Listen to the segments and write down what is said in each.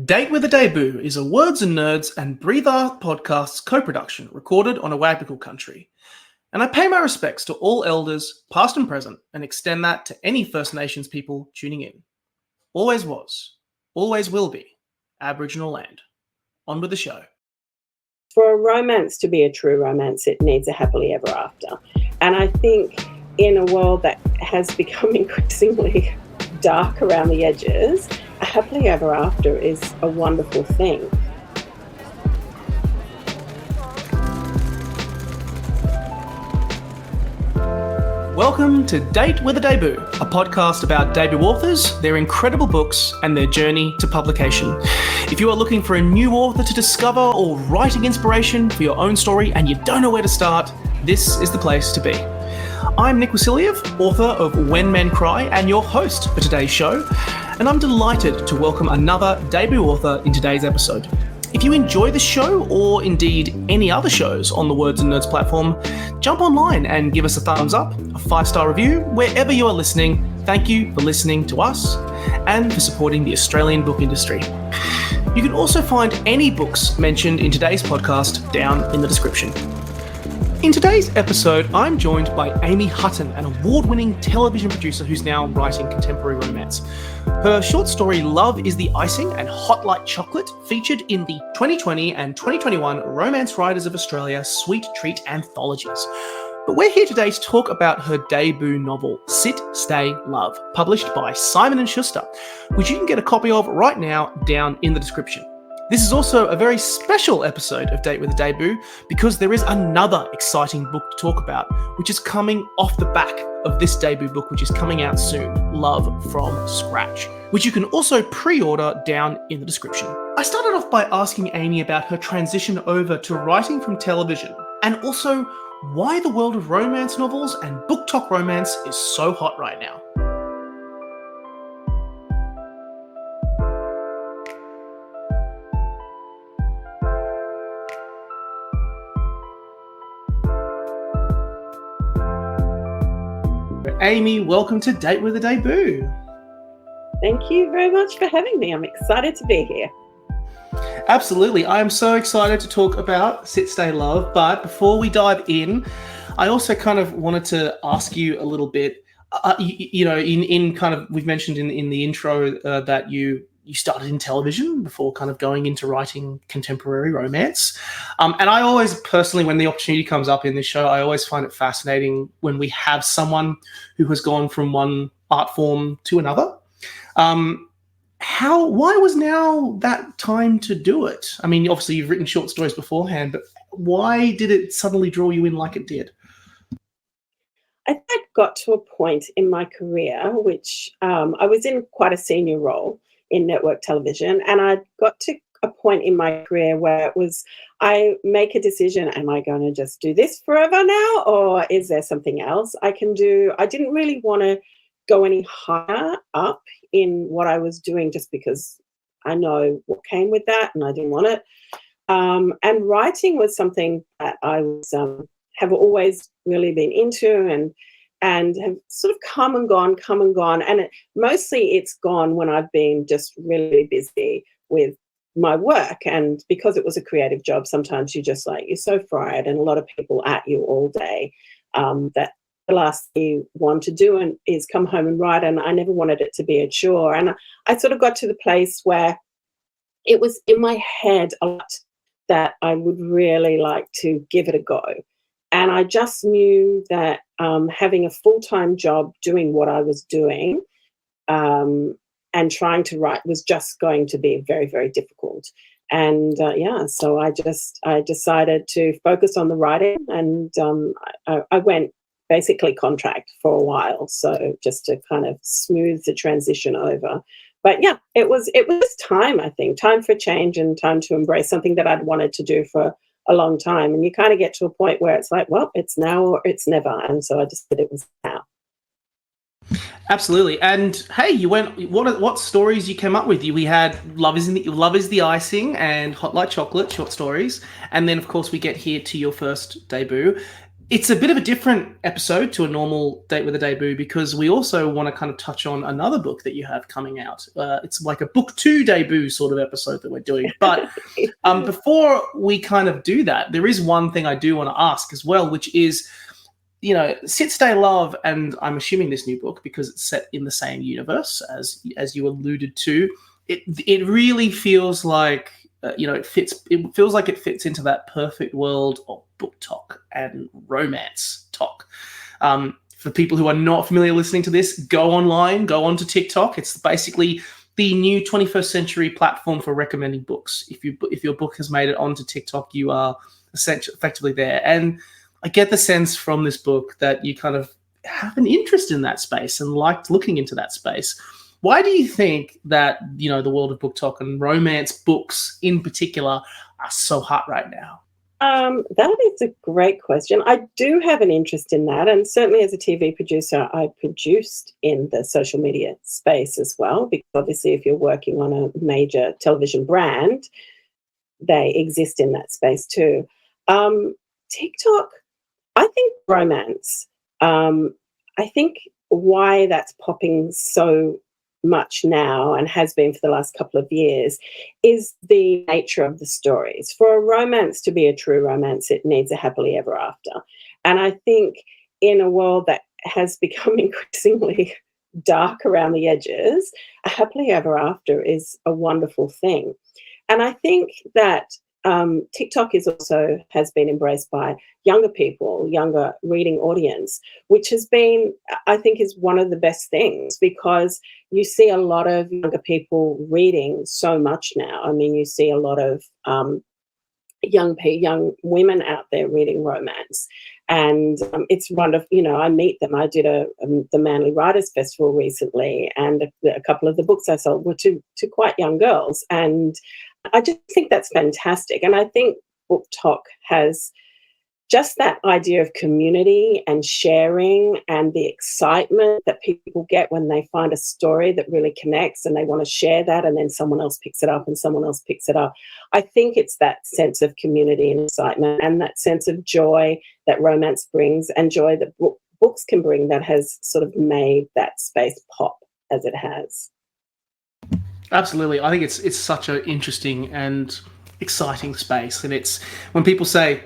Date with a Debut is a Words and Nerds and Breathe Art podcasts co-production recorded on Awabakal Country. And I pay my respects to all elders, past and present, and extend that to any First Nations people tuning in. Always was, always will be, Aboriginal land. On with the show. For a romance to be a true romance, it needs a happily ever after. And I think in a world that has become increasingly dark around the edges, a happily ever after is a wonderful thing. Welcome to Date with a Debut, a podcast about debut authors, their incredible books, and their journey to publication. If you are looking for a new author to discover or writing inspiration for your own story and you don't know where to start, this is the place to be. I'm Nick Wasiliev, author of When Men Cry and your host for today's show, and I'm delighted to welcome another debut author in today's episode. If you enjoy the show, or indeed any other shows on the Words and Nerds platform, jump online and give us a thumbs up, a 5-star review, wherever you are listening. Thank you for listening to us and for supporting the Australian book industry. You can also find any books mentioned in today's podcast down in the description. In today's episode, I'm joined by Amy Hutton, an award-winning television producer who's now writing contemporary romance. Her short story Love is the Icing and Hot Like Chocolate featured in the 2020 and 2021 Romance Writers of Australia Sweet Treat Anthologies. But we're here today to talk about her debut novel, Sit, Stay, Love, published by Simon & Schuster, which you can get a copy of right now down in the description. This is also a very special episode of Date with a Debut because there is another exciting book to talk about, which is coming off the back of this debut book, which is coming out soon, Love from Scratch, which you can also pre-order down in the description. I started off by asking Amy about her transition over to writing from television, and also why the world of romance novels and book talk romance is so hot right now. Amy, welcome to Date with a Debut. Thank you very much for having me. I'm excited to be here. Absolutely. I am so excited to talk about Sit, Stay, Love. But before we dive in, I also kind of wanted to ask you a little bit, in kind of, we've mentioned in the intro that you started in television before kind of going into writing contemporary romance. And I always personally, when the opportunity comes up in this show, I always find it fascinating when we have someone who has gone from one art form to another. Why was now that time to do it? I mean, obviously you've written short stories beforehand, but why did it suddenly draw you in like it did? I think I got to a point in my career, which I was in quite a senior role in network television, and I got to a point in my career where it was, I make a decision, am I going to just do this forever now, or is there something else I can do? I didn't really want to go any higher up in what I was doing just because I know what came with that and I didn't want it. And writing was something that I was have always really been into and have sort of come and gone. And mostly it's gone when I've been just really busy with my work. And because it was a creative job, sometimes you're so fried and a lot of people at you all day that the last thing you want to do is come home and write. And I never wanted it to be a chore. And I sort of got to the place where it was in my head a lot that I would really like to give it a go. And I just knew that having a full-time job doing what I was doing and trying to write was just going to be very, very difficult. And so I decided to focus on the writing, and I went basically contract for a while, so just to kind of smooth the transition over. But yeah, it was time, I think, time for change and time to embrace something that I'd wanted to do for a long time. And you kind of get to a point where it's like, well, it's now or it's never. And so I just said it was now. Absolutely. And hey, you went, what stories you came up with? We had Love is the Icing and Hot Like Chocolate short stories. And then of course we get here to your first debut. It's a bit of a different episode to a normal Date with a Debut because we also want to kind of touch on another book that you have coming out. It's like a book 2 debut sort of episode that we're doing. But before we kind of do that, there is one thing I do want to ask as well, which is, you know, Sit, Stay, Love, and I'm assuming this new book because it's set in the same universe as you alluded to. It really feels like it fits. It feels like it fits into that perfect world of book talk and romance talk. For people who are not familiar listening to this, go online, go onto TikTok. It's basically the new 21st century platform for recommending books. If your book has made it onto TikTok, you are effectively there. And I get the sense from this book that you kind of have an interest in that space and liked looking into that space. Why do you think that, the world of book talk and romance books in particular are so hot right now? That is a great question. I do have an interest in that, and certainly as a TV producer, I produced in the social media space as well, because obviously if you're working on a major television brand, they exist in that space too. TikTok, I think romance. I think why that's popping so much now and has been for the last couple of years is the nature of the stories. For a romance to be a true romance, it needs a happily ever after. And I think in a world that has become increasingly dark around the edges, a happily ever after is a wonderful thing. And I think that TikTok has been embraced by younger people, younger reading audience, which has been, I think, is one of the best things, because you see a lot of younger people reading so much now. I mean, you see a lot of young women out there reading romance, and it's wonderful. I meet them. I did the Manly Writers Festival recently, and a couple of the books I sold were to quite young girls, and I just think that's fantastic. And I think book talk has just that idea of community and sharing and the excitement that people get when they find a story that really connects and they want to share that, and then someone else picks it up and someone else picks it up. I think it's that sense of community and excitement and that sense of joy that romance brings, and joy that books can bring, that has sort of made that space pop as it has. Absolutely. I think it's such an interesting and exciting space. And it's when people say,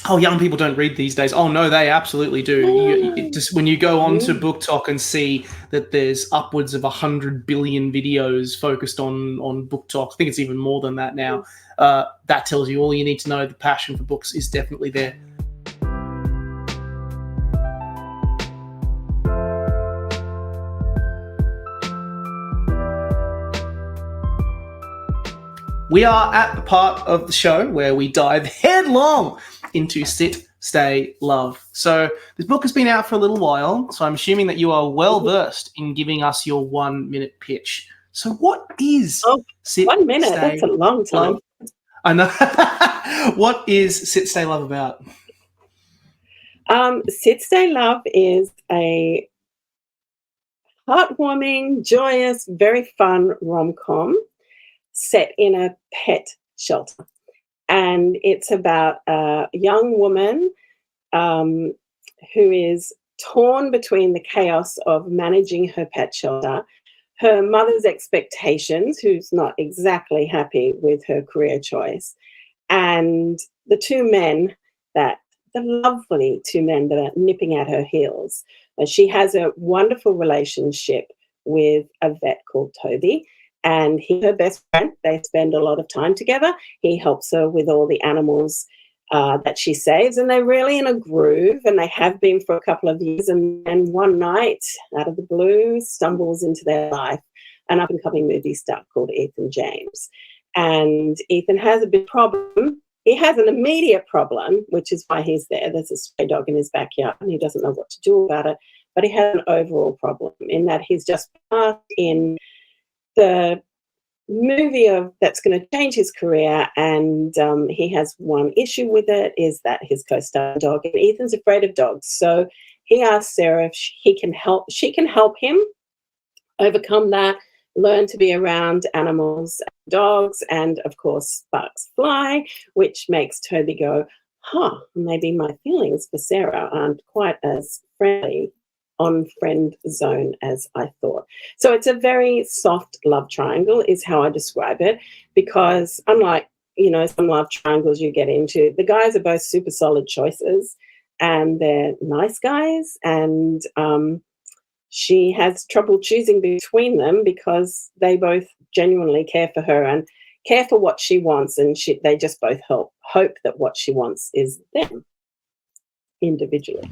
oh, young people don't read these days. Oh, no, they absolutely do. When you go on to Book Talk and see that there's upwards of 100 billion videos focused on Book Talk, I think it's even more than that now. That tells you all you need to know. The passion for books is definitely there. We are at the part of the show where we dive headlong into Sit, Stay, Love. So this book has been out for a little while, so I'm assuming that you are well-versed in giving us your 1-minute pitch. So what is Sit, 1 minute? Stay, That's a long time. Love? I know. What is Sit, Stay, Love about? Sit, Stay, Love is a heartwarming, joyous, very fun rom-com set in a pet shelter. And it's about a young woman who is torn between the chaos of managing her pet shelter, her mother's expectations, who's not exactly happy with her career choice, and the lovely two men that are nipping at her heels. She has a wonderful relationship with a vet called Toby, and he's her best friend. They spend a lot of time together. He helps her with all the animals that she saves, and they're really in a groove, and they have been for a couple of years. And one night, out of the blue, stumbles into their life an up-and-coming movie star called Ethan James. And Ethan has a big problem. He has an immediate problem, which is why he's there. There's a stray dog in his backyard, and he doesn't know what to do about it. But he has an overall problem in that he's just passed in the movie that's going to change his career, and he has one issue with it, is that his co-star dog, and Ethan's afraid of dogs. So he asks Sarah if she can help him overcome that, learn to be around animals and dogs, and of course sparks fly, which makes Toby go, maybe my feelings for Sarah aren't quite as friendly on friend zone as I thought. So it's a very soft love triangle is how I describe it, because unlike, some love triangles you get into, the guys are both super solid choices and they're nice guys, and she has trouble choosing between them because they both genuinely care for her and care for what she wants, and they just both hope that what she wants is them individually.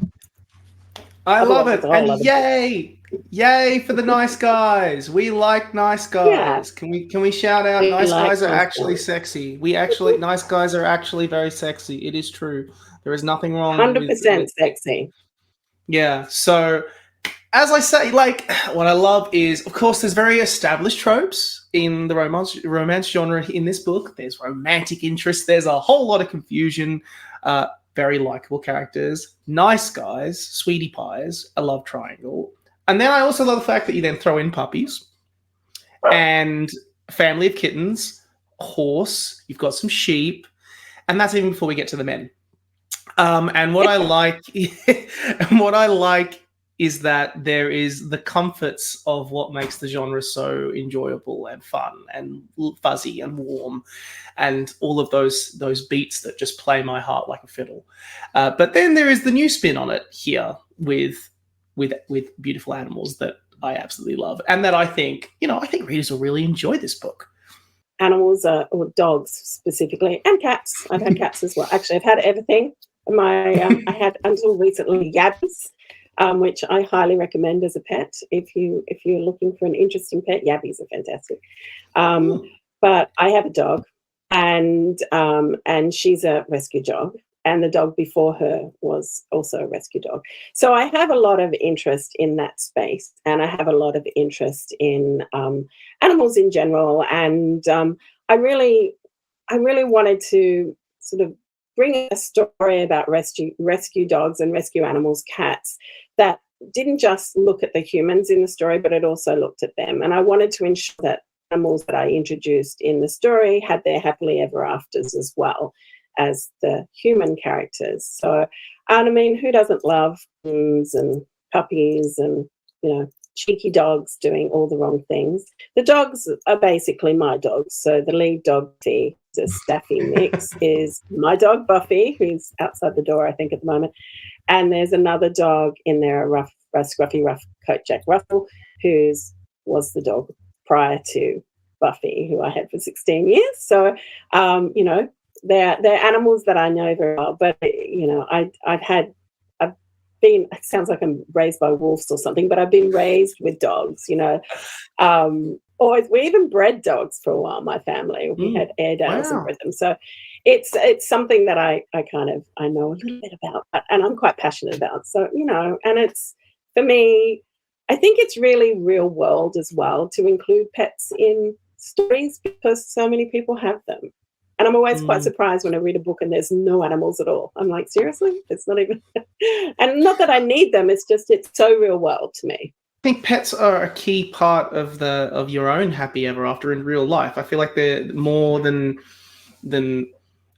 I love it. And yay for the nice guys. We like nice guys. Yeah. Can we shout out nice guys are actually sexy. Nice guys are actually very sexy. It is true. There is nothing wrong 100% sexy. Yeah. So as I say, what I love is, of course, there's very established tropes in the romance genre in this book. There's romantic interest. There's a whole lot of confusion. Very likable characters, nice guys, sweetie pies, a love triangle. And then I also love the fact that you then throw in puppies and a family of kittens, a horse, you've got some sheep, and that's even before we get to the men. And what I like is that there is the comforts of what makes the genre so enjoyable and fun and fuzzy and warm, and all of those beats that just play my heart like a fiddle. But then there is the new spin on it here with beautiful animals that I absolutely love, and that I think readers will really enjoy this book. Animals, or dogs specifically, and cats. I've had cats as well. Actually, I've had everything. I had until recently yabbies. Which I highly recommend as a pet. If you're looking for an interesting pet, yabbies are fantastic. But I have a dog, and she's a rescue dog, and the dog before her was also a rescue dog. So I have a lot of interest in that space, and I have a lot of interest in animals in general. And I really wanted to sort of bring a story about rescue dogs and rescue animals, cats, that didn't just look at the humans in the story, but it also looked at them. And I wanted to ensure that animals that I introduced in the story had their happily ever afters as well as the human characters. So, and I mean, who doesn't love kittens and puppies and, cheeky dogs doing all the wrong things? The dogs are basically my dogs. So the lead dog, the Staffy mix, is my dog Buffy, who's outside the door, I think, at the moment. And there's another dog in there, a scruffy rough coat Jack Russell, who was the dog prior to Buffy, who I had for 16 years. So, they're animals that I know very well. But, it sounds like I'm raised by wolves or something, but I've been raised with dogs, we even bred dogs for a while, my family. We had Airedales and bred them. So it's something that I know a little bit about, and I'm quite passionate about. So, and it's, for me, I think it's really real world as well to include pets in stories, because so many people have them. And I'm always quite surprised when I read a book and there's no animals at all. I'm like, seriously? It's not even... And not that I need them, it's so real world to me. I think pets are a key part of your own happy ever after in real life. I feel like they're more than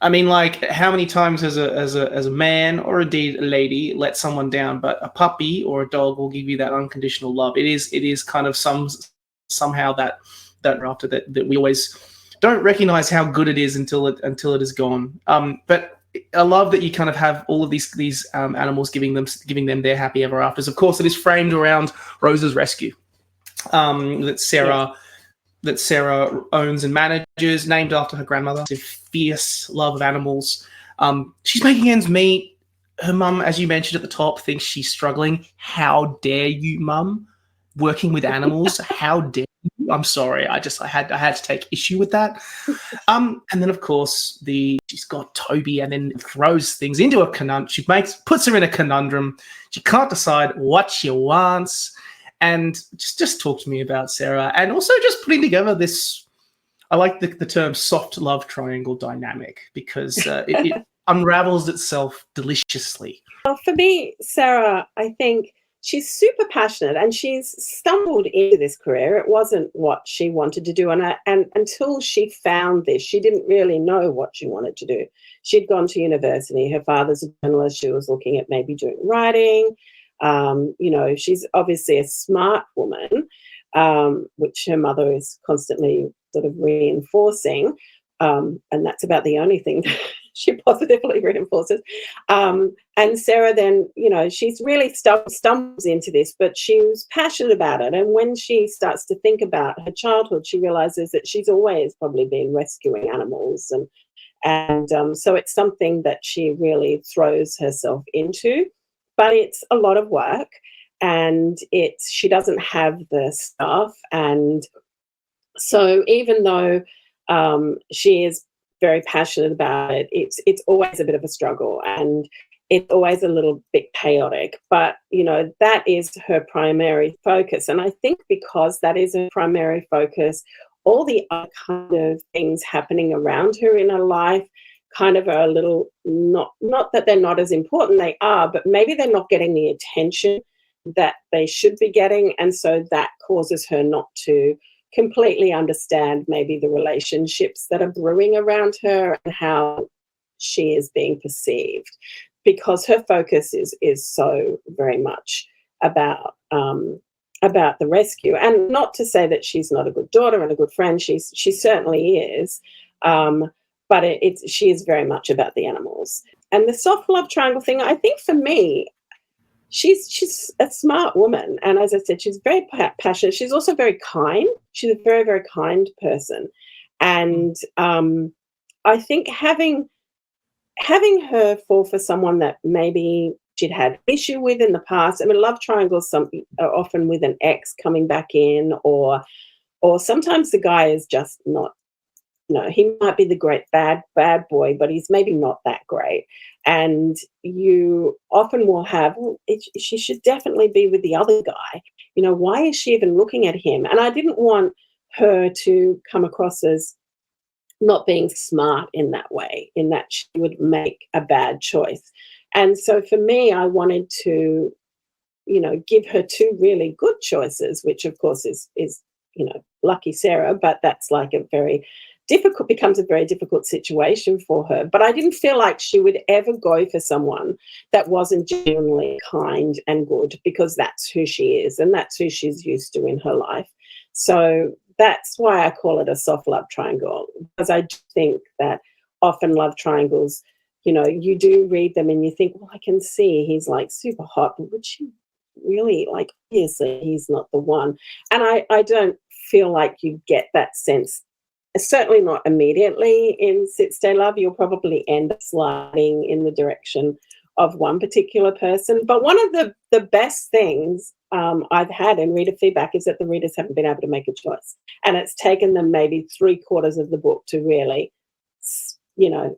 I mean, like, how many times as a man, or indeed a lady, let someone down, but a puppy or a dog will give you that unconditional love. It is kind of somehow that after that we always don't recognize how good it is until it is gone. But I love that you kind of have all of these animals giving them their happy ever afters. Of course, it is framed around Rose's rescue that Sarah owns and manages, named after her grandmother. A fierce love of animals. She's making ends meet. Her mum, as you mentioned at the top, thinks she's struggling. How dare you, mum? Working with animals? How dare you? I'm sorry. I had to take issue with that. And then, of course, she's got Toby, and then throws things into a conundrum. She puts her in a conundrum. She can't decide what she wants. And just talk to me about Sarah, and also just putting together this. I like the term soft love triangle dynamic, because it unravels itself deliciously. Well, for me, Sarah, I think she's super passionate, and she's stumbled into this career. It wasn't what she wanted to do, and until she found this, she didn't really know what she wanted to do. She'd gone to university. Her father's a journalist. She was looking at maybe doing writing. She's obviously a smart woman, which her mother is constantly sort of reinforcing. And that's about the only thing she positively reinforces. And Sarah then, she's really stumbles into this, but she was passionate about it. And when she starts to think about her childhood, she realizes that she's always probably been rescuing animals. And so it's something that she really throws herself into. But it's a lot of work, and she doesn't have the staff. And so even though she is very passionate about it, it's always a bit of a struggle, and it's always a little bit chaotic. But, that is her primary focus. And I think because that is her primary focus, all the other kind of things happening around her in her life kind of are a little, not that they're not as important, they are, but maybe they're not getting the attention that they should be getting. And so that causes her not to completely understand maybe the relationships that are brewing around her and how she is being perceived, because her focus is so very much about the rescue. And not to say that she's not a good daughter and a good friend, she certainly is, but she is very much about the animals. And the soft love triangle thing, I think for me, she's a smart woman, and as I said, she's very passionate. She's also very kind. She's a very, very kind person, and I think having her fall for someone that maybe she'd had issue with in the past. I mean, love triangles are often with an ex coming back in, or sometimes the guy is just not. He might be the great bad boy, but he's maybe not that great. And you often will have, she should definitely be with the other guy. Why is she even looking at him? And I didn't want her to come across as not being smart in that way, in that she would make a bad choice. And so for me, I wanted to, give her two really good choices, which of course is lucky Sarah, but that's like becomes a very difficult situation for her. But I didn't feel like she would ever go for someone that wasn't genuinely kind and good, because that's who she is and that's who she's used to in her life. So that's why I call it a soft love triangle, because I do think that often love triangles, you do read them and you think, well, I can see he's like super hot, but would she really, like, obviously he's not the one. And I don't feel like you get that sense. Certainly not immediately in Sit Stay Love. You'll probably end up sliding in the direction of one particular person. But one of the best things I've had in reader feedback is that the readers haven't been able to make a choice. And it's taken them maybe 3/4 of the book to really,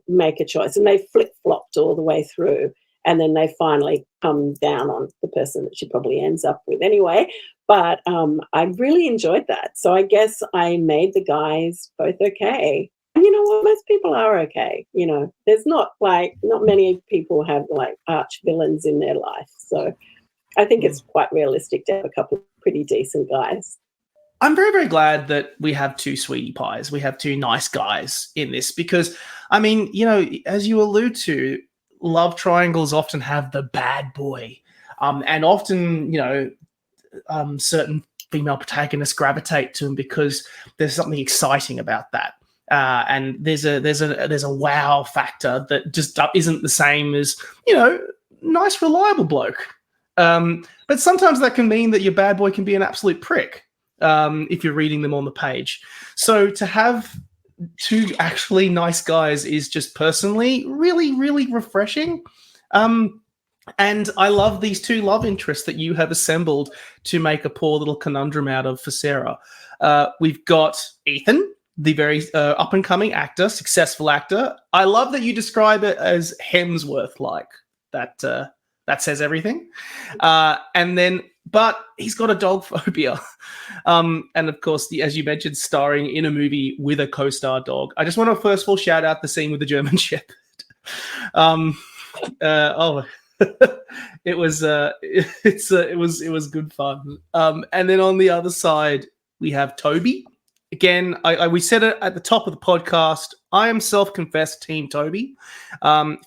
make a choice. And they flip-flopped all the way through. And then they finally come down on the person that she probably ends up with anyway. But I really enjoyed that. So I guess I made the guys both okay. And you know what? Most people are okay. There's not many people have like arch villains in their life. So I think it's quite realistic to have a couple of pretty decent guys. I'm very, very glad that we have two sweetie pies. We have two nice guys in this because, I mean, as you allude to, love triangles often have the bad boy. And often, certain female protagonists gravitate to them because there's something exciting about that. And there's a wow factor that just isn't the same as, nice, reliable bloke. But sometimes that can mean that your bad boy can be an absolute prick if you're reading them on the page. So to have two actually nice guys is just personally really, really refreshing. And I love these two love interests that you have assembled to make a poor little conundrum out of for Sarah. We've got Ethan, the very up-and-coming actor, successful actor. I love that you describe it as Hemsworth-like. That says everything. But he's got a dog phobia. And of course, as you mentioned, starring in a movie with a co-star dog. I just want to first of all shout out the scene with the German Shepherd. It was it was good fun. And then on the other side we have Toby. Again, we said it at the top of the podcast. I am self-confessed Team Toby.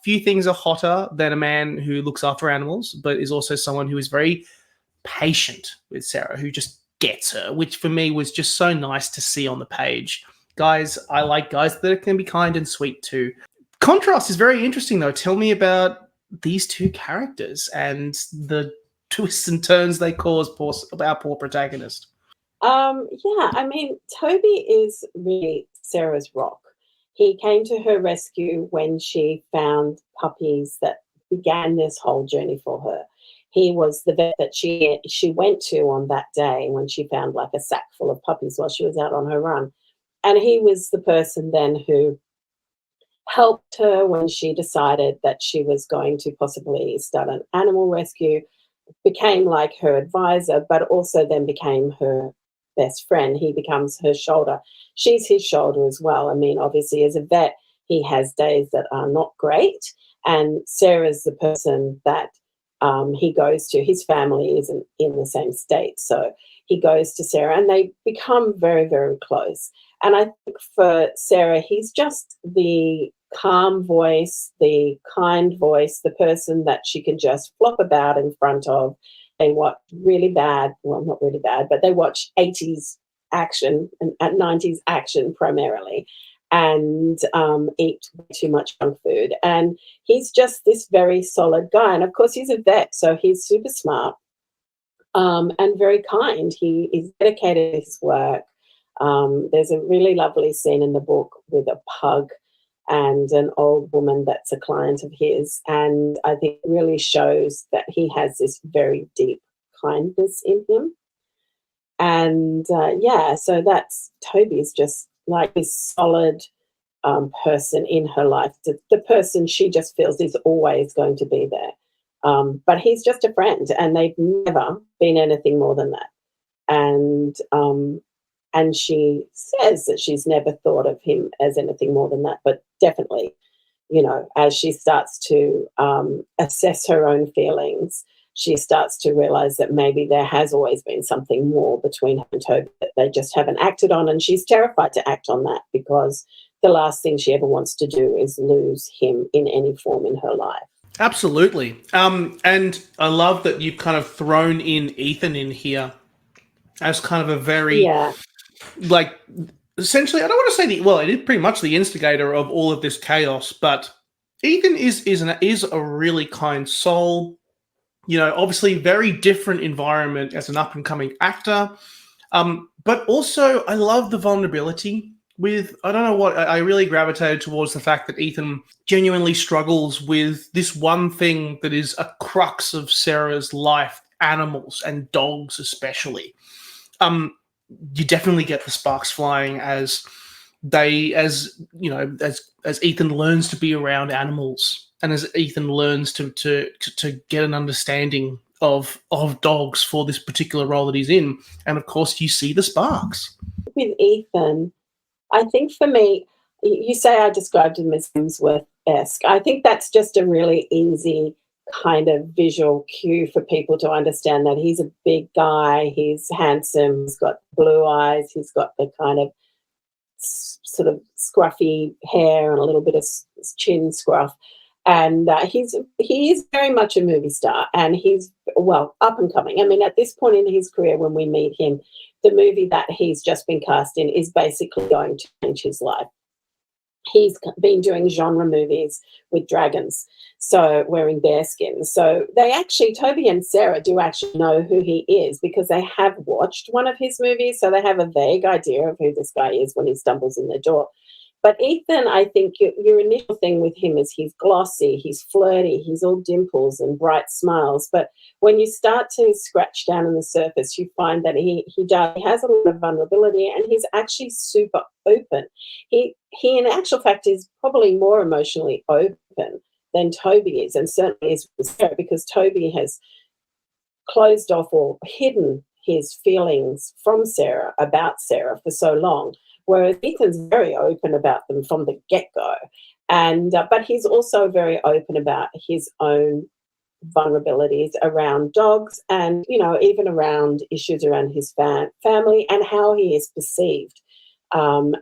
Few things are hotter than a man who looks after animals, but is also someone who is very patient with Sarah, who just gets her, which for me was just so nice to see on the page. Guys, I like guys that can be kind and sweet too. Contrast is very interesting, though. Tell me about these two characters and the twists and turns they cause our poor protagonist. Yeah, I mean, Toby is really Sarah's rock. He came to her rescue when she found puppies that began this whole journey for her. He was the vet that she went to on that day when she found like a sack full of puppies while she was out on her run. And he was the person then who helped her when she decided that she was going to possibly start an animal rescue, became like her advisor, but also then became her best friend. He becomes her shoulder. She's his shoulder as well. I mean, obviously, as a vet, he has days that are not great. And Sarah's the person that he goes to. His family isn't in the same state. So he goes to Sarah and they become very, very close. And I think for Sarah, he's just the calm voice, the kind voice, the person that she can just flop about in front of. They watch really bad, well, not really bad, but they watch 80s action and 90s action primarily and eat too much junk food. And he's just this very solid guy. And, of course, he's a vet, so he's super smart and very kind. He is dedicated to his work. There's a really lovely scene in the book with a pug and an old woman that's a client of his. And I think it really shows that he has this very deep kindness in him. And so that's Toby's just like this solid person in her life, the person she just feels is always going to be there. But he's just a friend, and they've never been anything more than that. And she says that she's never thought of him as anything more than that, but definitely, as she starts to assess her own feelings, she starts to realize that maybe there has always been something more between her and Toby that they just haven't acted on, and she's terrified to act on that because the last thing she ever wants to do is lose him in any form in her life. Absolutely. And I love that you've kind of thrown in Ethan in here as kind of a very... Yeah. Like, essentially, I don't want to say it is pretty much the instigator of all of this chaos, but Ethan is a really kind soul. Obviously, very different environment as an up and coming actor, but also I love the vulnerability. I don't know what, I really gravitated towards the fact that Ethan genuinely struggles with this one thing that is a crux of Sarah's life: animals and dogs, especially. You definitely get the sparks flying as Ethan learns to be around animals, and as Ethan learns to get an understanding of dogs for this particular role that he's in. And of course, you see the sparks. With Ethan, I think for me, you say I described him as Hemsworth-esque. I think that's just a really easy kind of visual cue for people to understand that he's a big guy, he's handsome, he's got blue eyes, he's got the kind of sort of scruffy hair and a little bit of chin scruff. And he is very much a movie star, and he's, up and coming. I mean, at this point in his career, when we meet him, the movie that he's just been cast in is basically going to change his life. He's been doing genre movies with dragons, so wearing bear skins. So Toby and Sarah do actually know who he is because they have watched one of his movies, so they have a vague idea of who this guy is when he stumbles in the door. But Ethan, I think your initial thing with him is he's glossy, he's flirty, he's all dimples and bright smiles. But when you start to scratch down on the surface, you find that he has a lot of vulnerability, and he's actually super open. He in actual fact is probably more emotionally open than Toby is, and certainly is with Sarah, because Toby has closed off or hidden his feelings from Sarah about Sarah for so long. Whereas Ethan's very open about them from the get-go. And but he's also very open about his own vulnerabilities around dogs and, you know, even around issues around his family and how he is perceived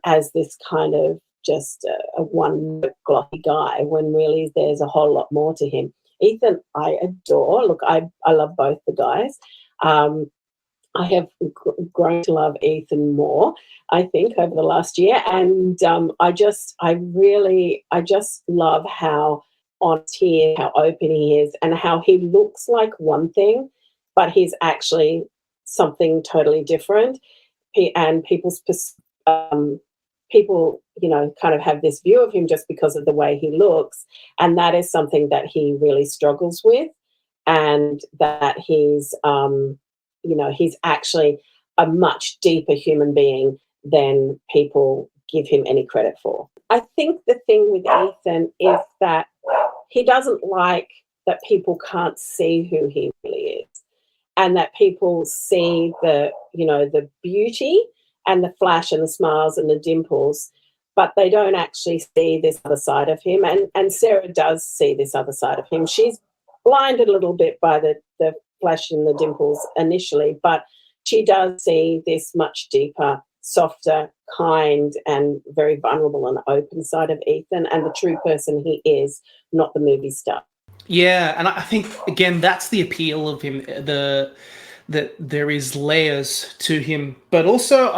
as this kind of just a one glossy guy when really there's a whole lot more to him. Ethan, I adore. Look, I love both the guys. I have grown to love Ethan more, I think, over the last year, and I just love how honest he is, how open he is, and how he looks like one thing, but he's actually something totally different. And people, you know, kind of have this view of him just because of the way he looks, and that is something that he really struggles with, and that he's, you know, he's actually a much deeper human being than people give him any credit for. I think the thing with Ethan is that he doesn't like that people can't see who he really is, and that people see the, you know, the beauty and the flash and the smiles and the dimples, but they don't actually see this other side of him. And Sarah does see this other side of him. She's blinded a little bit by the flash and the dimples initially, but she does see this much deeper, softer, kind, and very vulnerable and open side of Ethan and the true person he is, not the movie star. Yeah, and I think, again, that's the appeal of him, that there is layers to him. But also,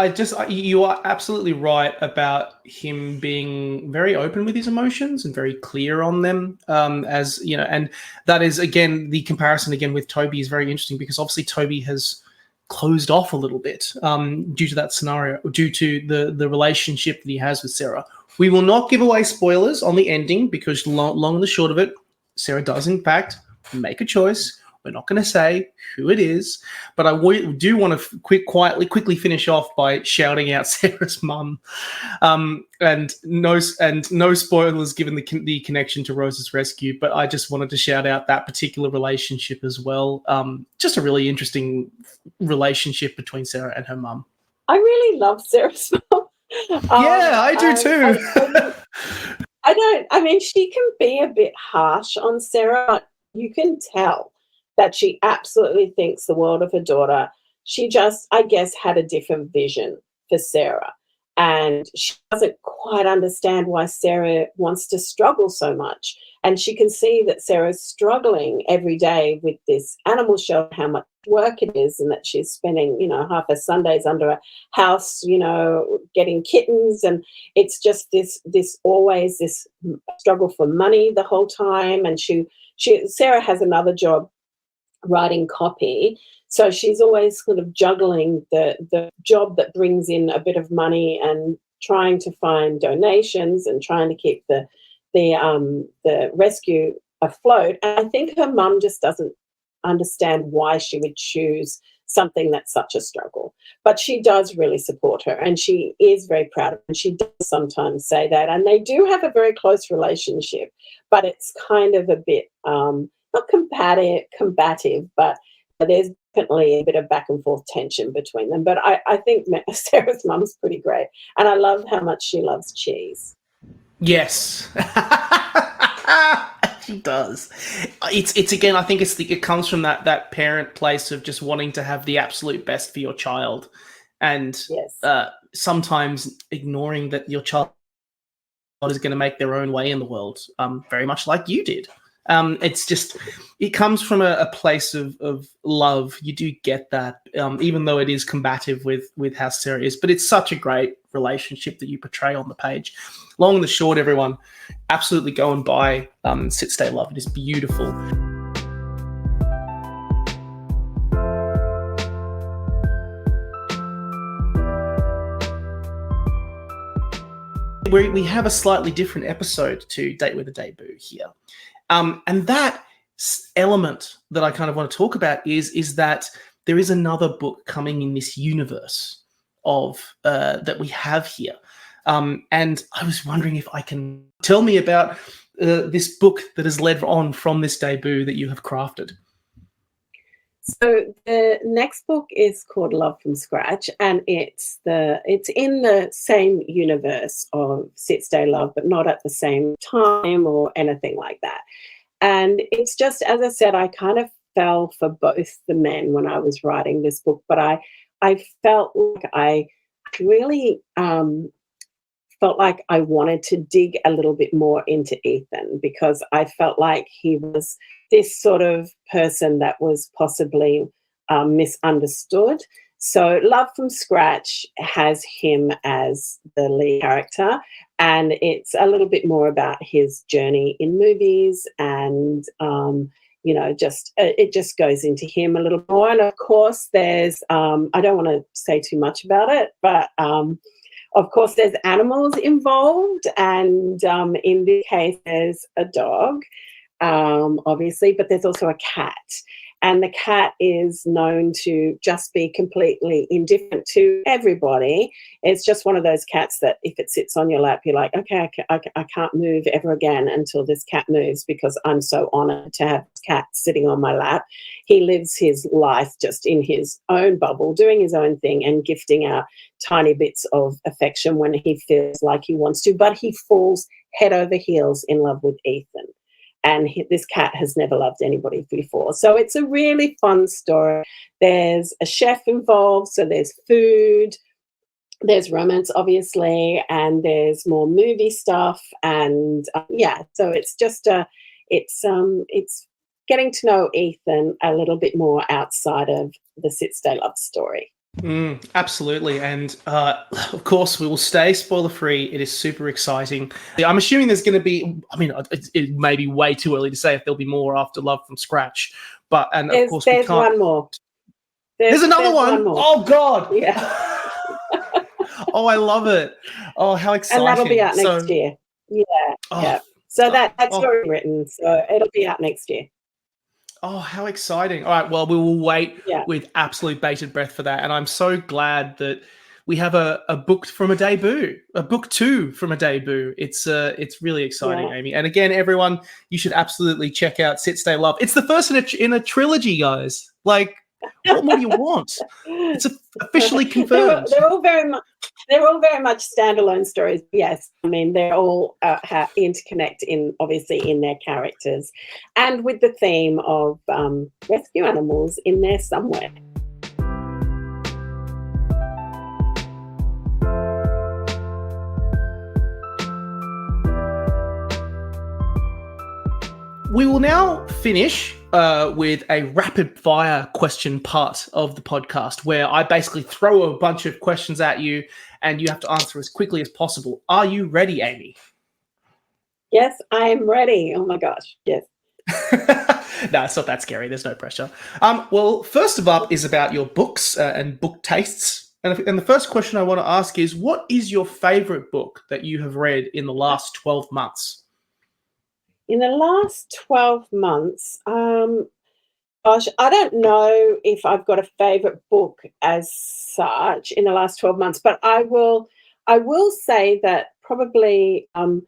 you are absolutely right about him being very open with his emotions and very clear on them, as, you know, and that is, again, the comparison again with Toby is very interesting because obviously Toby has closed off a little bit due to that scenario, due to the relationship that he has with Sarah. We will not give away spoilers on the ending because long and the short of it, Sarah does, in fact, make a choice. We're not going to say who it is, but I do want to quickly finish off by shouting out Sarah's mum, and no spoilers given the connection to Rose's rescue. But I just wanted to shout out that particular relationship as well. Just a really interesting relationship between Sarah and her mum. I really love Sarah's mum. Yeah, I do too. I mean, she can be a bit harsh on Sarah, but you can tell that she absolutely thinks the world of her daughter. She just, I guess, had a different vision for Sarah. And she doesn't quite understand why Sarah wants to struggle so much. And she can see that Sarah's struggling every day with this animal shelter, how much work it is, and that she's spending, you know, half her Sundays under a house, you know, getting kittens. And it's just this always this struggle for money the whole time. And Sarah has another job writing copy, so she's always sort of juggling the job that brings in a bit of money and trying to find donations and trying to keep the rescue afloat. And I think her mum just doesn't understand why she would choose something that's such a struggle, but she does really support her, and she is very proud of her, and she does sometimes say that, and they do have a very close relationship, but it's kind of a bit not combative, but there's definitely a bit of back and forth tension between them. But I think Sarah's mum's pretty great, and I love how much she loves cheese. Yes. She does. It's again, I think it comes from that parent place of just wanting to have the absolute best for your child, and yes. Sometimes ignoring that your child is going to make their own way in the world, very much like you did. It's just, it comes from a place of love. You do get that, even though it is combative with how Sarah is, but it's such a great relationship that you portray on the page. Long and the short, everyone, absolutely go and buy Sit, Stay, Love. It is beautiful. We have a slightly different episode to Date with a Debut here. And that element that I kind of want to talk about is that there is another book coming in this universe of that we have here. And I was wondering if I can tell me about this book that has led on from this debut that you have crafted. So the next book is called Love from Scratch, and it's in the same universe of Sit, Stay, Love, but not at the same time or anything like that. And it's just, as I said, I kind of fell for both the men when I was writing this book, but I felt like I really felt like I wanted to dig a little bit more into Ethan, because I felt like he was this sort of person that was possibly misunderstood. So Love from Scratch has him as the lead character, and it's a little bit more about his journey in movies, and just it just goes into him a little more. And of course, there's I don't want to say too much about it, but of course, there's animals involved, and in this case, there's a dog, obviously, but there's also a cat. And the cat is known to just be completely indifferent to everybody. It's just one of those cats that if it sits on your lap, you're like, okay, I can't move ever again until this cat moves, because I'm so honoured to have this cat sitting on my lap. He lives his life just in his own bubble, doing his own thing and gifting out tiny bits of affection when he feels like he wants to, but he falls head over heels in love with Ethan. And this cat has never loved anybody before. So it's a really fun story. There's a chef involved, so there's food, there's romance, obviously, and there's more movie stuff. And so it's just it's getting to know Ethan a little bit more outside of the Sit Stay Love story. Absolutely. And of course, we will stay spoiler free. It is super exciting. I'm assuming there's going to be, it may be way too early to say if there'll be more after Love from Scratch. But, and of course, we can't. There's one more. There's another one. More. Oh, God. Yeah. Oh, I love it. Oh, how exciting. And that'll be out next year. Yeah. Oh, yeah. So that's already written. So it'll be out next year. Oh, how exciting. All right, well, we will wait with absolute bated breath for that. And I'm so glad that we have a book from a debut, a book 2 from a debut. It's really exciting, Amy. And again, everyone, you should absolutely check out Sit, Stay, Love. It's the first in a trilogy, guys. Like, what more do you want? It's officially confirmed. They're all very much standalone stories. Yes, I mean they're all interconnect in their characters, and with the theme of rescue animals in there somewhere. We will now finish with a rapid fire question part of the podcast, where I basically throw a bunch of questions at you and you have to answer as quickly as possible. Are you ready, Amy? Yes, I am ready. Oh my gosh, yes. No, it's not that scary. There's no pressure. Well, first of all is about your books and book tastes. And the first question I want to ask is, what is your favourite book that you have read in the last 12 months? In the last 12 months, gosh, I don't know if I've got a favourite book as such in the last 12 months, but I will say that probably Jodie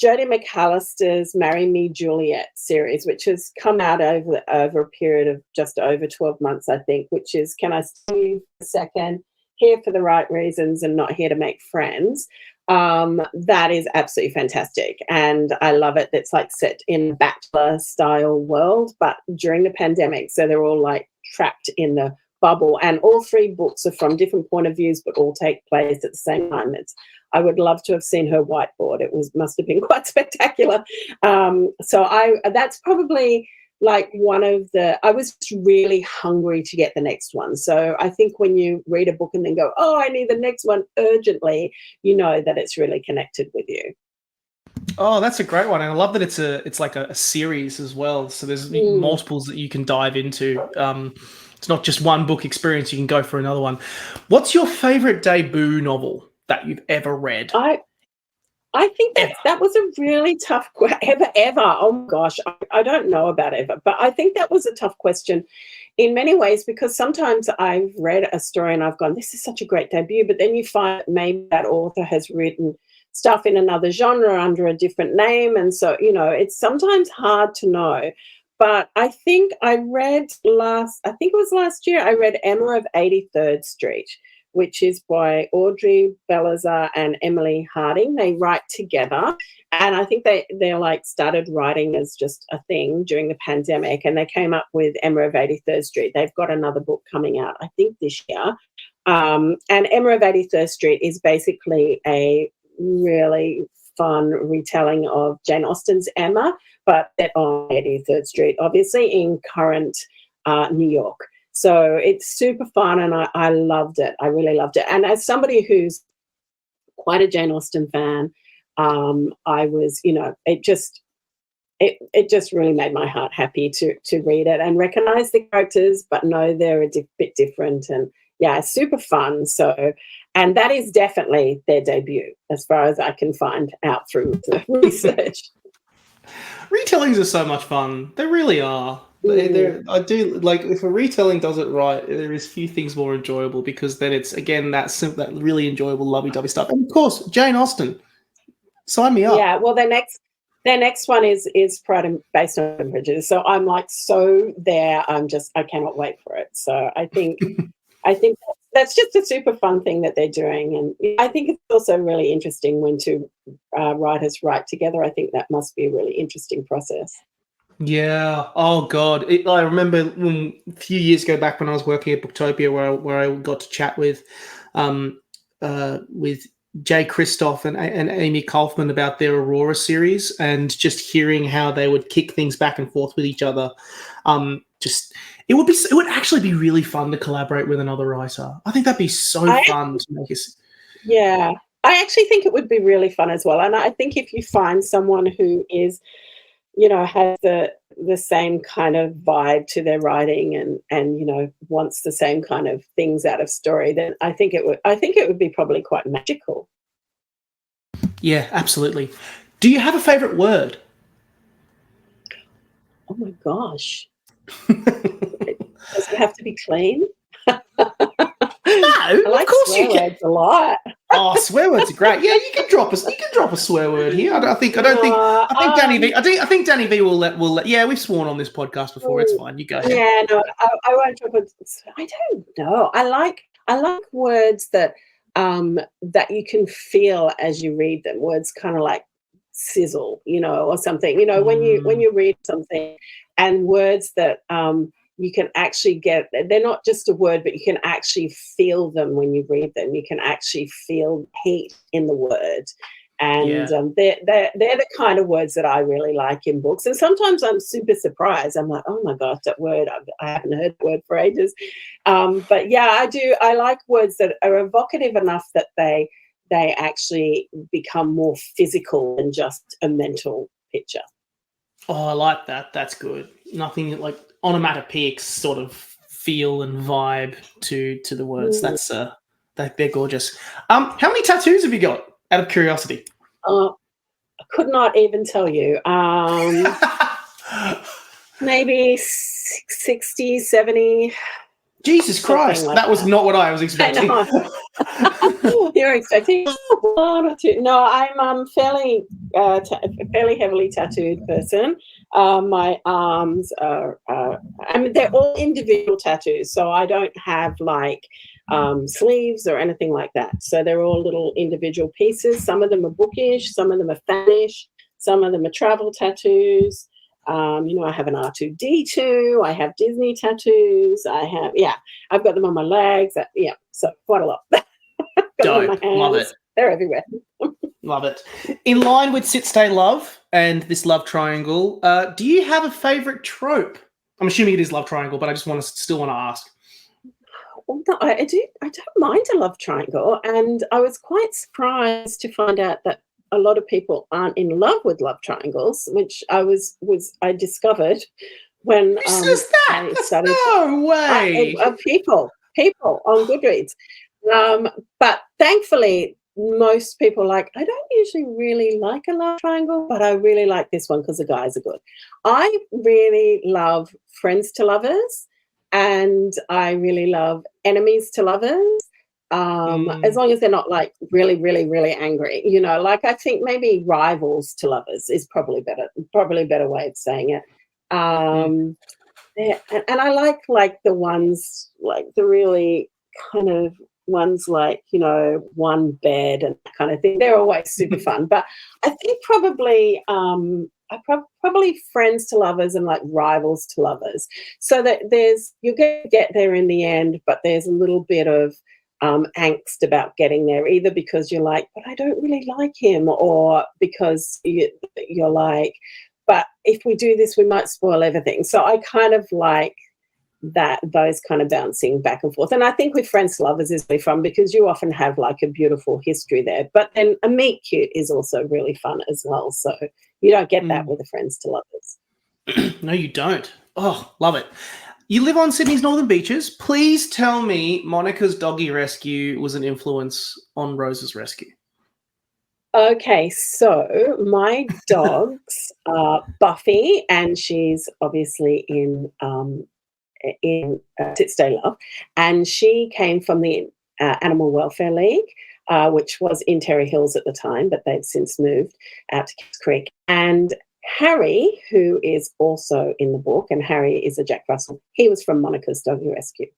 McAllister's Marry Me Juliet series, which has come out over a period of just over 12 months, I think, which is Can I Stay You for a Second? Here for the Right Reasons and Not Here to Make Friends. That is absolutely fantastic, and I love it. It's like set in a bachelor style world, but during the pandemic, so they're all like trapped in the bubble, and all 3 books are from different point of views but all take place at the same time. I would love to have seen her whiteboard. Must have been quite spectacular. So that's probably like I was really hungry to get the next one. So I think when you read a book and then go, oh, I need the next one urgently, you know that it's really connected with you. Oh, that's a great one. And I love that it's like a series as well. So there's multiples that you can dive into. It's not just one book experience. You can go for another one. What's your favorite debut novel that you've ever read? I think that was a really tough ever. Oh my gosh, I don't know about ever, but I think that was a tough question in many ways, because sometimes I've read a story and I've gone, this is such a great debut, but then you find maybe that author has written stuff in another genre under a different name, and so it's sometimes hard to know. But I think I read last year, I read Emma of 83rd Street, which is by Audrey Bellazar and Emily Harding. They write together, and I think they're like started writing as just a thing during the pandemic, and they came up with Emma of 83rd Street. They've got another book coming out, I think, this year. And Emma of 83rd Street is basically a really fun retelling of Jane Austen's Emma, but set on 83rd Street, obviously, in current New York. So it's super fun, and I loved it. I really loved it. And as somebody who's quite a Jane Austen fan, I was, it just really made my heart happy to read it and recognise the characters, but know they're a bit different. And yeah, super fun. So, and that is definitely their debut, as far as I can find out through the research. Retellings are so much fun. They really are. I do like, if a retelling does it right, there is few things more enjoyable, because then it's again that really enjoyable lovey-dovey stuff. And of course, Jane Austen, sign me up. Yeah, well, their next one is based on Prejudice. So I'm like so there. I cannot wait for it. So I think that's just a super fun thing that they're doing, and I think it's also really interesting when two writers write together. I think that must be a really interesting process. Yeah. Oh God. I remember a few years ago, back when I was working at Booktopia, where I got to chat with Jay Kristoff and Amy Kaufman about their Aurora series, and just hearing how they would kick things back and forth with each other. It would actually be really fun to collaborate with another writer. I think that'd be so fun to make us. Yeah, I actually think it would be really fun as well. And I think if you find someone who is, has the same kind of vibe to their writing and wants the same kind of things out of story, then I think it would be probably quite magical. Yeah, absolutely. Do you have a favorite word? Oh my gosh. Does it have to be clean? No, I like of course swear you can. words a lot. Oh, swear words are great. Yeah, you can drop a swear word here. I think Dani V will let. Yeah, we've sworn on this podcast before. It's fine. You go ahead. Yeah, no, I won't drop it. I don't know. I like words that that you can feel as you read them. Words kind of like sizzle, or something. When you read something, and words that you can actually get, they're not just a word, but you can actually feel them when you read them. You can actually feel heat in the word. And they're the kind of words that I really like in books. And sometimes I'm super surprised. I'm like, oh my gosh, that word, I haven't heard that word for ages. But yeah, I do. I like words that are evocative enough that they actually become more physical than just a mental picture. Oh, I like that. That's good. Nothing like onomatopoeic sort of feel and vibe to the words. That's they're gorgeous. How many tattoos have you got, out of curiosity? I could not even tell you. Maybe 60, 70. Jesus Christ, that was not what I was expecting. You're expecting one or two. No, I'm fairly heavily tattooed person. My arms are, they're all individual tattoos, so I don't have like sleeves or anything like that. So they're all little individual pieces. Some of them are bookish, some of them are fanish, some of them are travel tattoos. I have an R2-D2, I have Disney tattoos, I've got them on my legs, so quite a lot. Dope, love it. They're everywhere. Love it. In line with Sit, Stay, Love and this love triangle, do you have a favourite trope? I'm assuming it is love triangle, but I just still want to ask. Well, no, I don't mind a love triangle, and I was quite surprised to find out that a lot of people aren't in love with love triangles, which I discovered when Who says that? I started. No way. People on Goodreads, but thankfully most people I don't usually really like a love triangle, but I really like this one because the guys are good. I really love friends to lovers, and I really love enemies to lovers. As long as they're not like really, really, really angry, I think maybe rivals to lovers is probably a better way of saying it. And I like the ones like the really kind of ones like, one bed and that kind of thing. They're always super fun. But I think probably probably friends to lovers and like rivals to lovers. So that you're going to get there in the end, but there's a little bit of angst about getting there, either because you're like, but I don't really like him, or because you're like, but if we do this, we might spoil everything. So I kind of like those kind of bouncing back and forth. And I think with friends to lovers is really fun because you often have like a beautiful history there. But then a meet cute is also really fun as well. So you don't get that with the friends to lovers. No, you don't. Oh, love it. You live on Sydney's northern beaches. Please tell me Monica's doggy rescue was an influence on Rose's rescue. Okay, so my dogs are Buffy, and she's obviously in Sit Stay Love, and she came from the Animal Welfare League, which was in Terry Hills at the time, but they've since moved out to Kings Creek. And Harry, who is also in the book, and Harry is a Jack Russell, he was from Monica's Doggy Rescue.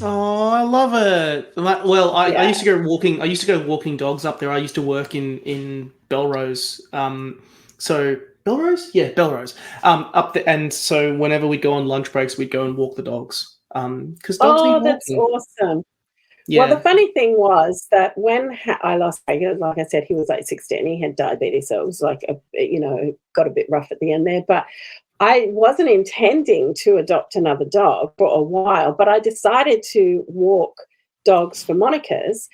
Oh, I love it. Well, I used to go walking. I used to go walking dogs up there. I used to work in Belrose. So Belrose, yeah, Belrose. Up there, and so whenever we'd go on lunch breaks, we'd go and walk the dogs. Because dogs need walking. That's awesome. Yeah. Well, the funny thing was that when I lost Hager, like I said, he was like 16. He had diabetes, so it was like got a bit rough at the end there. But I wasn't intending to adopt another dog for a while, but I decided to walk dogs for Monica's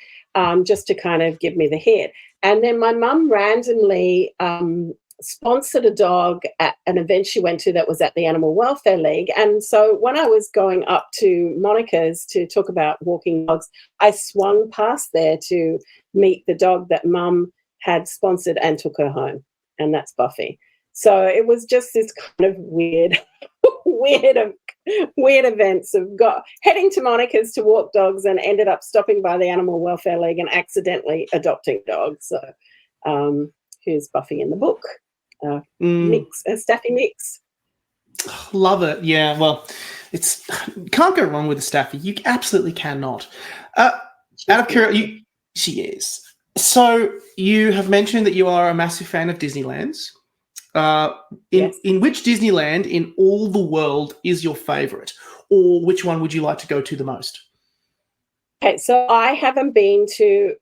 just to kind of give me the hit. And then my mum randomly sponsored a dog at an event she went to that was at the Animal Welfare League. And so when I was going up to Monica's to talk about walking dogs, I swung past there to meet the dog that Mum had sponsored and took her home, and that's Buffy. So it was just this kind of weird events of heading to Monica's to walk dogs and ended up stopping by the Animal Welfare League and accidentally adopting dogs. So here's Buffy in the book. Staffy Mix. Love it. Yeah, well, can't go wrong with a Staffy. You absolutely cannot. Out of curiosity, she is. So you have mentioned that you are a massive fan of Disneyland's. Yes. In which Disneyland in all the world is your favourite, or which one would you like to go to the most? Okay, so I haven't been to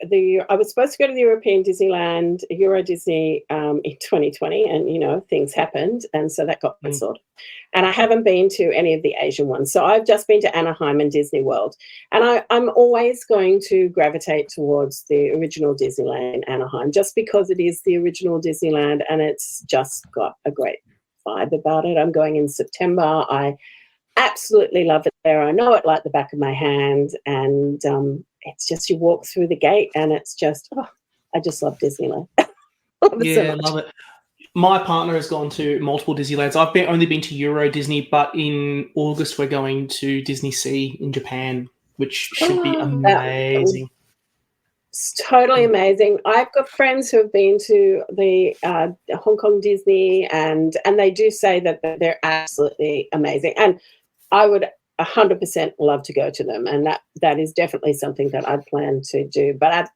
I was supposed to go to the European Disneyland, Euro Disney in 2020, and, things happened, and so that got cancelled. And I haven't been to any of the Asian ones. So I've just been to Anaheim and Disney World. And I'm always going to gravitate towards the original Disneyland in Anaheim, just because it is the original Disneyland and it's just got a great vibe about it. I'm going in September. I absolutely love it there. I know it like the back of my hand, and it's just you walk through the gate and it's just, I just love Disneyland. Love it. My partner has gone to multiple Disneylands. I've only been to Euro Disney, but in August we're going to Disney Sea in Japan, which should be amazing. It's totally amazing. I've got friends who have been to the Hong Kong Disney, and they do say that they're absolutely amazing. And I would 100% love to go to them, and that is definitely something that I'd plan to do. But at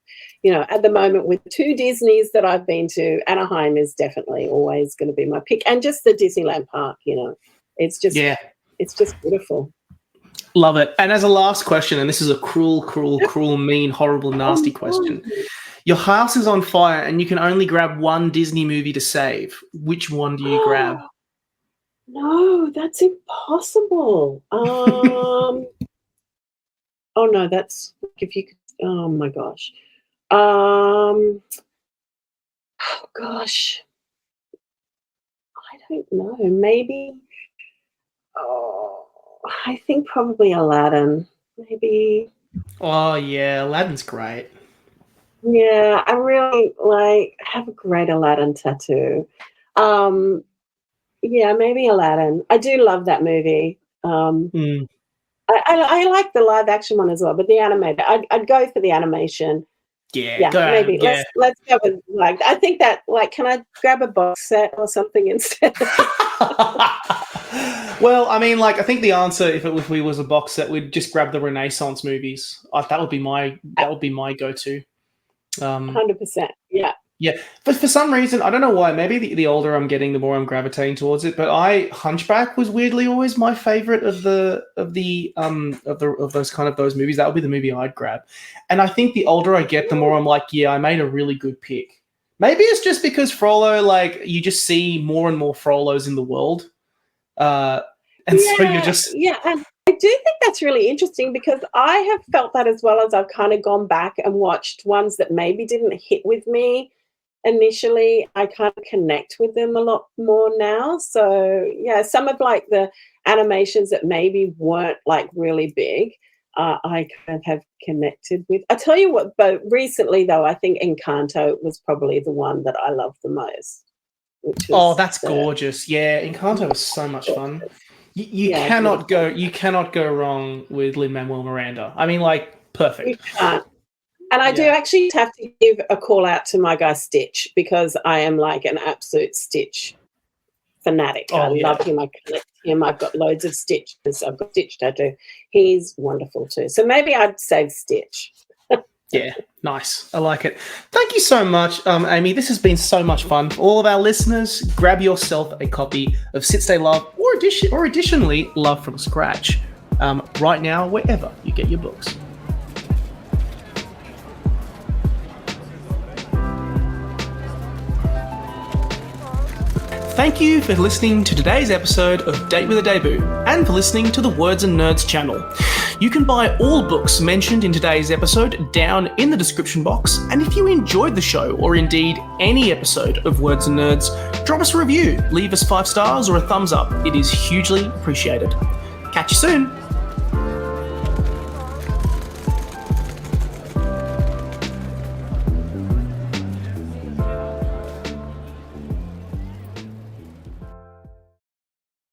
the moment, with two Disneys that I've been to, Anaheim is definitely always going to be my pick, and just the Disneyland park. It's just it's just beautiful. Love it. And as a last question, and this is a cruel, mean, horrible, nasty question. Your house is on fire, and you can only grab one Disney movie to save. Which one do you grab? No, that's impossible. Oh no, that's if you could. Oh my gosh. Oh gosh. I don't know. Maybe. I think probably Aladdin. Maybe. Oh yeah, Aladdin's great. Yeah, I really have a great Aladdin tattoo. Yeah, maybe Aladdin. I do love that movie. I like the live action one as well, but the animated, I'd go for the animation. Yeah, maybe. Let's go with I think that can I grab a box set or something instead? Well, I mean, like, I think the answer, if we was a box set, we'd just grab the Renaissance movies. That would be my go-to. 100%. Yeah. Yeah, but for some reason, I don't know why. Maybe the older I'm getting, the more I'm gravitating towards it. But Hunchback was weirdly always my favorite of those movies. That would be the movie I'd grab. And I think the older I get, the more I'm like, yeah, I made a really good pick. Maybe it's just because Frollo, like, you just see more and more Frollos in the world, so you're just And I do think that's really interesting because I have felt that as well as I've kind of gone back and watched ones that maybe didn't hit with me initially. I kind of connect with them a lot more now. So yeah, some of like the animations that maybe weren't like really big, I kind of have connected with. I tell you what, but recently though, I think Encanto was probably the one that I loved the most. That's gorgeous. Yeah, Encanto was so much fun. You cannot go wrong with Lin-Manuel Miranda. I mean, like, perfect. You can't. And I do actually have to give a call out to my guy Stitch because I am like an absolute Stitch fanatic. I love him. I collect him. I've got loads of Stitches. I've got Stitch tattoo. He's wonderful too. So maybe I'd say Stitch. Yeah, nice. I like it. Thank you so much, Amy. This has been so much fun. For all of our listeners, grab yourself a copy of Sit Stay Love or additionally Love from Scratch right now, wherever you get your books. Thank you for listening to today's episode of Date with a Debut and for listening to the Words and Nerds channel. You can buy all books mentioned in today's episode down in the description box, and if you enjoyed the show or indeed any episode of Words and Nerds, drop us a review, leave us 5 stars or a thumbs up. It is hugely appreciated. Catch you soon.